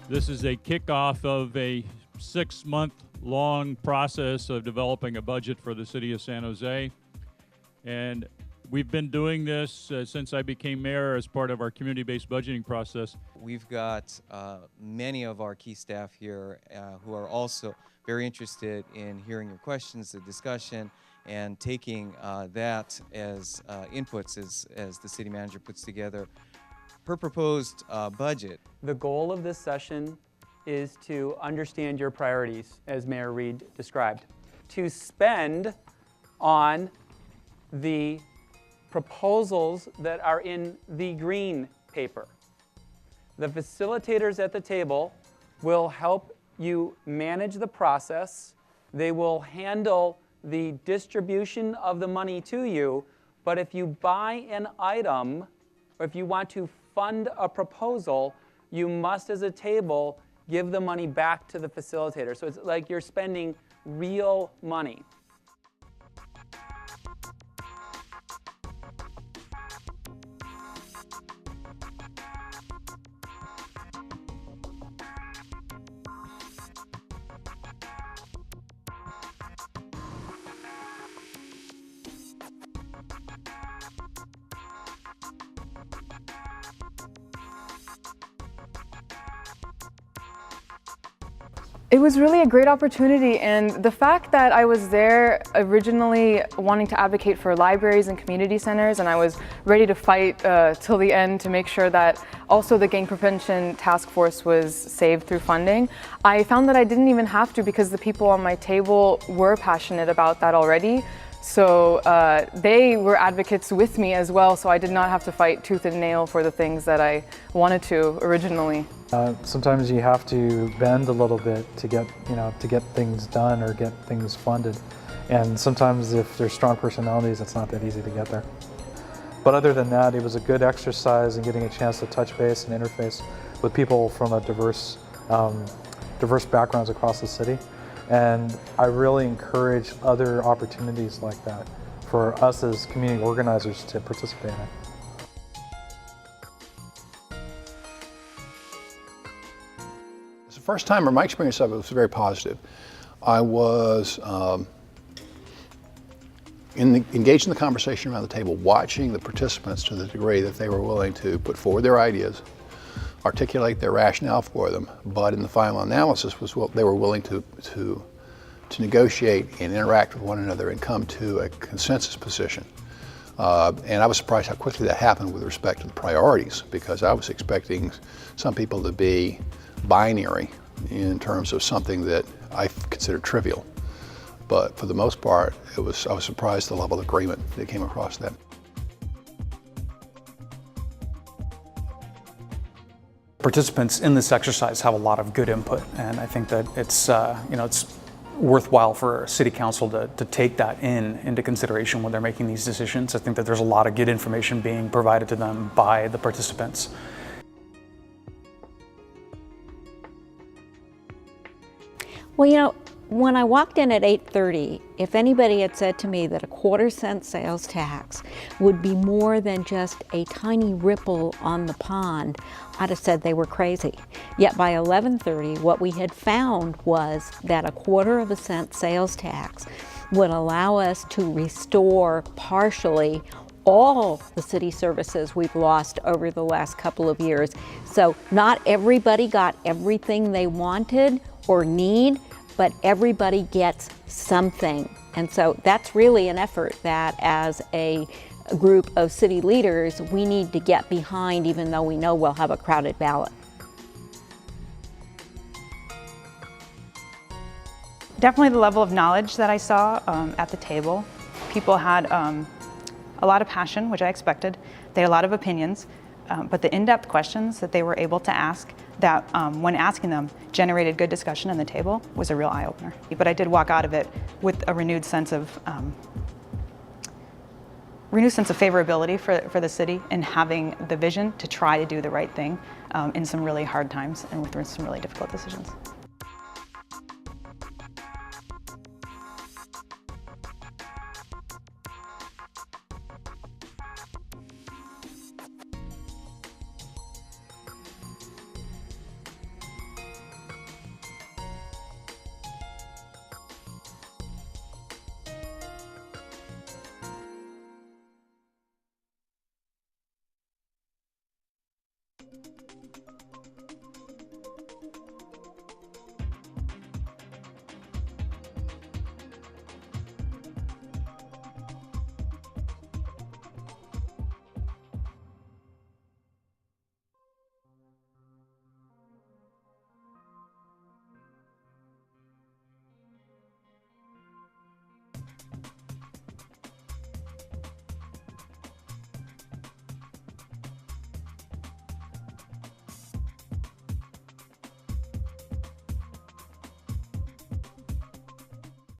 This is a kickoff of a 6-month-long process of developing a budget for the city of San Jose. And we've been doing this since I became mayor as part of our community-based budgeting process. We've got many of our key staff here who are also very interested in hearing your questions, the discussion, and taking that as inputs as the city manager puts together her proposed budget. The goal of this session is to understand your priorities, as Mayor Reed described, to spend on the proposals that are in the green paper. The facilitators at the table will help you manage the process. They will handle the distribution of the money to you, but if you buy an item, or if you want to fund a proposal, you must, as a table, give the money back to the facilitator. So it's like you're spending real money. It was really a great opportunity, and the fact that I was there originally wanting to advocate for libraries and community centers, and I was ready to fight till the end to make sure that also the gang prevention task force was saved through funding. I found that I didn't even have to because the people on my table were passionate about that already. So they were advocates with me as well, so I did not have to fight tooth and nail for the things that I wanted to originally. Sometimes you have to bend a little bit to get things done or get things funded. And sometimes if there's strong personalities, it's not that easy to get there. But other than that, it was a good exercise in getting a chance to touch base and interface with people from a diverse backgrounds across the city. And I really encourage other opportunities like that for us as community organizers to participate in. It's the first time, or my experience of it was very positive. I was engaged in the conversation around the table, watching the participants to the degree that they were willing to put forward their ideas, articulate their rationale for them, but in the final analysis was what they were willing to negotiate and interact with one another and come to a consensus position. And I was surprised how quickly that happened with respect to the priorities, because I was expecting some people to be binary in terms of something that I considered trivial. But for the most part, I was surprised at the level of agreement that came across that. Participants in this exercise have a lot of good input, and I think that it's it's worthwhile for City Council to take that into consideration when they're making these decisions. I think that there's a lot of good information being provided to them by the participants. Well, when I walked in at 8:30, if anybody had said to me that a 1/4-cent sales tax would be more than just a tiny ripple on the pond, I'd have said they were crazy. Yet by 11:30, what we had found was that a 1/4 cent sales tax would allow us to restore partially all the city services we've lost over the last couple of years. So not everybody got everything they wanted or need, but everybody gets something. And so that's really an effort that as a group of city leaders, we need to get behind, even though we know we'll have a crowded ballot. Definitely the level of knowledge that I saw at the table. People had a lot of passion, which I expected. They had a lot of opinions, but the in-depth questions that they were able to ask that when asking them generated good discussion on the table was a real eye-opener. But I did walk out of it with a renewed sense of favorability for the city and having the vision to try to do the right thing in some really hard times and with some really difficult decisions.